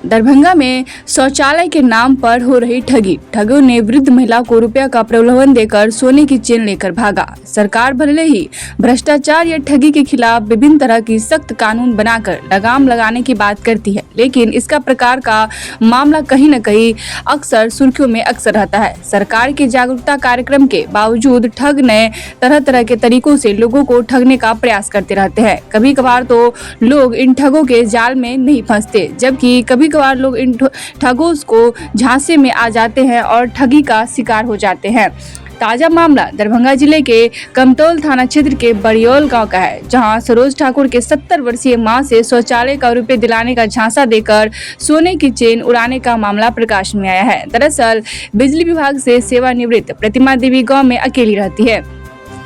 दरभंगा में शौचालय के नाम पर हो रही ठगी। ठगों ने वृद्ध महिला को रुपया का प्रलोभन देकर सोने की चेन लेकर भागा। सरकार भले ही भ्रष्टाचार या ठगी के खिलाफ विभिन्न तरह की सख्त कानून बनाकर लगाम लगाने की बात करती है, लेकिन इसका प्रकार का मामला कहीं न कहीं अक्सर सुर्खियों में अक्सर रहता है। सरकार के जागरूकता कार्यक्रम के बावजूद ठग ने तरह तरह के तरीकों से लोगों को ठगने का प्रयास करते रहते हैं। कभी कभार तो लोग इन ठगों के जाल में नहीं फंसते, जबकि कभी कभार लोग इन ठगों को झांसे में आ जाते हैं और ठगी का शिकार हो जाते हैं। ताजा मामला दरभंगा जिले के कमतौल थाना क्षेत्र के बड़ियोल गांव का है, जहां सरोज ठाकुर के 70 वर्षीय मां से शौचालय का रुपए दिलाने का झांसा देकर सोने की चेन उड़ाने का मामला प्रकाश में आया है। दरअसल बिजली विभाग से सेवानिवृत्त प्रतिमा देवी गांव में अकेली रहती है।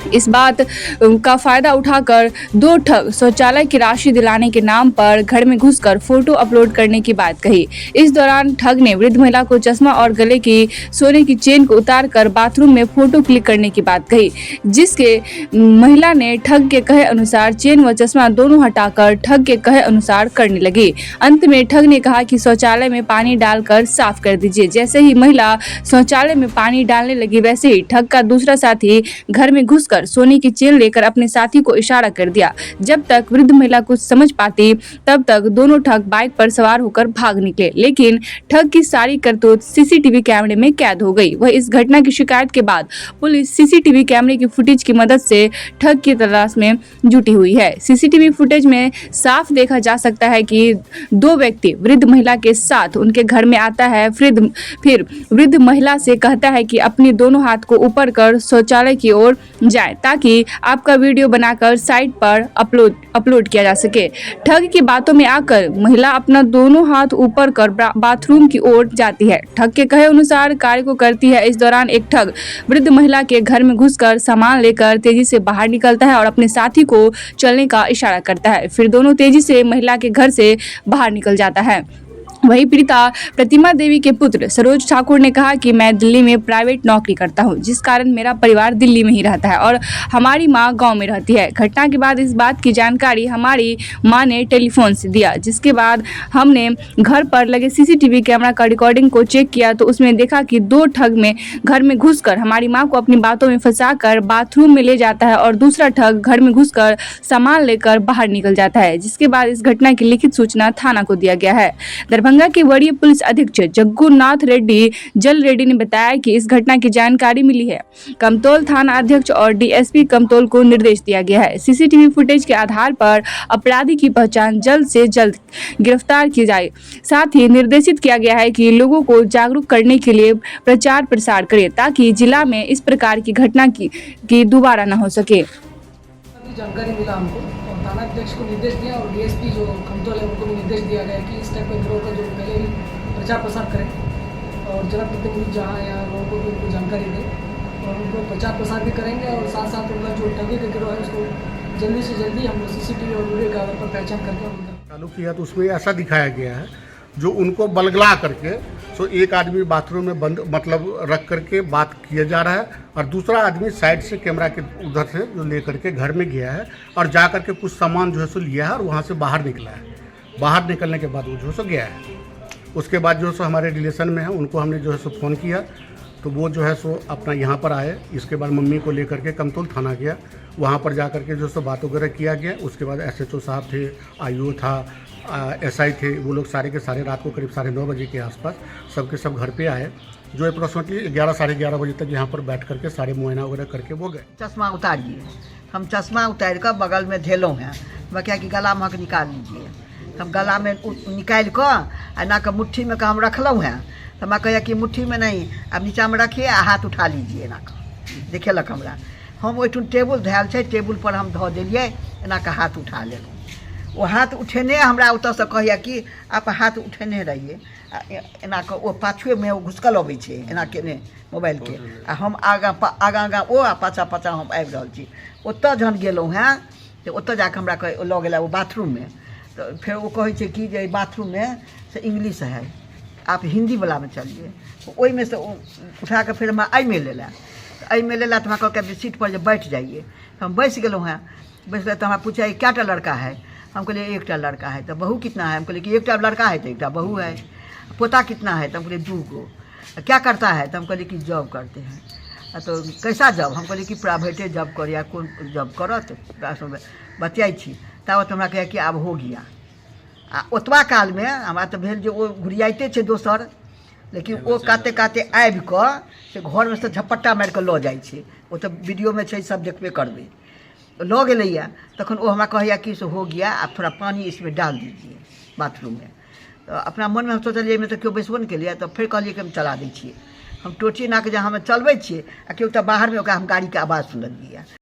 इस बात का फायदा उठाकर दो ठग शौचालय की राशि दिलाने के नाम पर घर में घुसकर फोटो अपलोड करने की बात कही। इस दौरान ठग ने वृद्ध महिला को चश्मा और गले की सोने की चेन को उतारकर बाथरूम में फोटो क्लिक करने की बात कही, जिसके महिला ने ठग के कहे अनुसार चेन व चश्मा दोनों हटाकर ठग के कहे अनुसार करने लगी। अंत में ठग ने कहा कि शौचालय में पानी डालकर साफ कर दीजिए। जैसे ही महिला शौचालय में पानी डालने लगी, वैसे ही ठग का दूसरा साथी घर में घुसकर सोने की चेन लेकर अपने साथी को इशारा कर दिया। जब तक वृद्ध महिला कुछ समझ पाती, तब तक दोनों ठग बाइक पर सवार होकर भाग निकले, लेकिन ठग की सारी करतूत सीसीटीवी कैमरे में कैद हो गई। वह इस घटना की शिकायत के बाद पुलिस सीसीटीवी कैमरे की फुटेज की मदद से ठग की तलाश में जुटी हुई है। सीसीटीवी फुटेज में साफ देखा जा सकता है कि दो व्यक्ति वृद्ध महिला के साथ उनके घर में आता है, फिर वृद्ध महिला से कहता है कि अपने दोनों हाथ को ऊपर कर शौचालय की ओर जाए ताकि आपका वीडियो बनाकर साइट पर अपलोड किया जा सके। ठग की बातों में आकर महिला अपना दोनों हाथ ऊपर कर बाथरूम की ओर जाती है। ठग के कहे अनुसार कार्य को करती है। इस दौरान एक ठग वृद्ध महिला के घर में घुसकर सामान लेकर तेजी से बाहर निकलता है और अपने साथी को चलने का इशारा करता है। फिर दोनों तेजी से महिला के घर से बाहर निकल जाता है। वहीं पीड़िता प्रतिमा देवी के पुत्र सरोज ठाकुर ने कहा कि मैं दिल्ली में प्राइवेट नौकरी करता हूं, जिस कारण मेरा परिवार दिल्ली में ही रहता है और हमारी मां गांव में रहती है। घटना के बाद इस बात की जानकारी हमारी मां ने टेलीफोन से दिया, जिसके बाद हमने घर पर लगे सीसीटीवी कैमरा का रिकॉर्डिंग को चेक किया तो उसमें देखा कि दो ठग में घर में घुसकर हमारी मां को अपनी बातों में फंसाकर बाथरूम में ले जाता है और दूसरा ठग घर में घुसकर सामान लेकर बाहर निकल जाता है, जिसके बाद इस घटना की लिखित सूचना थाना को दिया गया है। दरभंगा के वरीय पुलिस अधीक्षक जग्गूनाथ रेड्डी ने बताया कि इस घटना की जानकारी मिली है। कमतौल थाना अध्यक्ष और डीएसपी कमतौल को निर्देश दिया गया है। सीसीटीवी फुटेज के आधार पर अपराधी की पहचान जल्द से जल्द गिरफ्तार की जाए। साथ ही निर्देशित किया गया है कि लोगों को जागरूक करने के लिए प्रचार प्रसार करें ताकि जिला में इस प्रकार की घटना की दोबारा न हो सके। जानकारी मिला हमको और थाना अध्यक्ष को निर्देश दिया और डीएसपी जो कमतौल है उनको भी निर्देश दिया गया कि इस टाइप का गिरोह का जो पहले ही प्रचार प्रसार करें और जनप्रतिनिधि जहाँ या लोगों को भी उनको जानकारी दें और उनको प्रचार प्रसार भी करेंगे और साथ साथ उनका जो ठगी का गिरोह है उसको जल्दी से जल्दी हम लोग सीसीटीवी और वीडियो के आधार पर पहचान करके चालू किया। तो उसमें ऐसा दिखाया गया है जो उनको बलगला करके सो एक आदमी बाथरूम में बंद रख करके बात किया जा रहा है और दूसरा आदमी साइड से कैमरा के उधर से जो ले करके घर में गया है और जा करके कुछ सामान जो है सो लिया है और वहाँ से बाहर निकला है। बाहर निकलने के बाद वो जो है सो गया है। उसके बाद जो है सो हमारे रिलेशन में है उनको हमने जो है सो फ़ोन किया तो वो जो है सो अपना यहाँ पर आए। इसके बाद मम्मी को लेकर के कमतौल थाना गया, वहाँ पर जा करके जो सो बात वगैरह किया गया। उसके बाद SHO साहब थे, IO था, SI थे, वो लोग सारे के सारे रात को करीब 9:30 बजे के आसपास सबके सब घर पे आए, जो अप्रोक्सीमेटली 11 साढ़े 11 बजे तक यहाँ पर बैठ करके सारे मुआयना वगैरह करके वो गए। चश्मा उतारिए, हम चश्मा उतार कर बगल में धेलों हैं, मैं क्या कि गला में निकाल लीजिए। हम गला में निकाल कर ना के मुट्ठी में हम रखलूँ हैं तो मैं कहिए कि मुट्ठी में नहीं, अब नीचा में रखिए हाथ उठा लीजिए ना देखेलक हमरा। हम ओइठुन टेबुल धैल है, टेबुल पर हम धो दिलिए, एना के हाथ उठा लेलहुँ। वो हाथ उठेने हमरा उतर से कहिए कि आप हाथ उठेने रहिए, एना के वो पाछुए में घुसकल अबै छै एना केने मोबाइल के आ हम आगाँ ओ आ पाछा हम आबि रहल छी। ओतऽ जहन गेलहुँ हैं तो ओतऽ जाके हमरा लऽ गेला वो बाथरूम में, तो फिर वो कहै छै कि जे बाथरूम में से इंग्लिश है, आप हिंदी वाला में चलिए। ओहि में से उठा के फिर हमरा एहि में लेला, तो एहि में लेला तो हमरा कहलकै सीट पर जे बैठ जाइए। हम बैस गेलहुँ हैं, बैस गए तो हमरा पूछा क्या लड़का है, हम कहलिए एक लड़का है। तो बहू कितना है? हम कहलिए कि एक लड़का है तो एक बहू है। पोता कितना है? तो हम कहलिए 2 गो। क्या करता है? तो हम कहलिए कि जॉब करते हैं। तो कैसा जॉब? हम कहलिए कि प्राइवेटे जॉब कर या कौन जॉब करत बतियाई छी। तब हमरा कहे कि आब हो गया। आ ओतबा काल में हमरा तो भेल जे ओ घुरियाइते छे दोसर, लेकिन वो काते काते आबि कऽ से घर में से झपट्टा मारि कऽ लऽ जाइ छै। वो तो वीडियो में छै, सब देखबे करबै। लऽ गेलैया तखन वो हमरा कहैया कि से हो गया, आप थोड़ा पानी इसमें डाल दीजिए बाथरूम में। तो अपना मन में हम सोचलिए में तो केओ बैसबो नहीं केलिए। तो फिर कहलिए कि हम चला दै छियै। हम टोची ना के जहाँ हम चलबै छियै आ केओ तो बाहर में ओकरा हम गाड़ी के आवाज़ सुनलिए।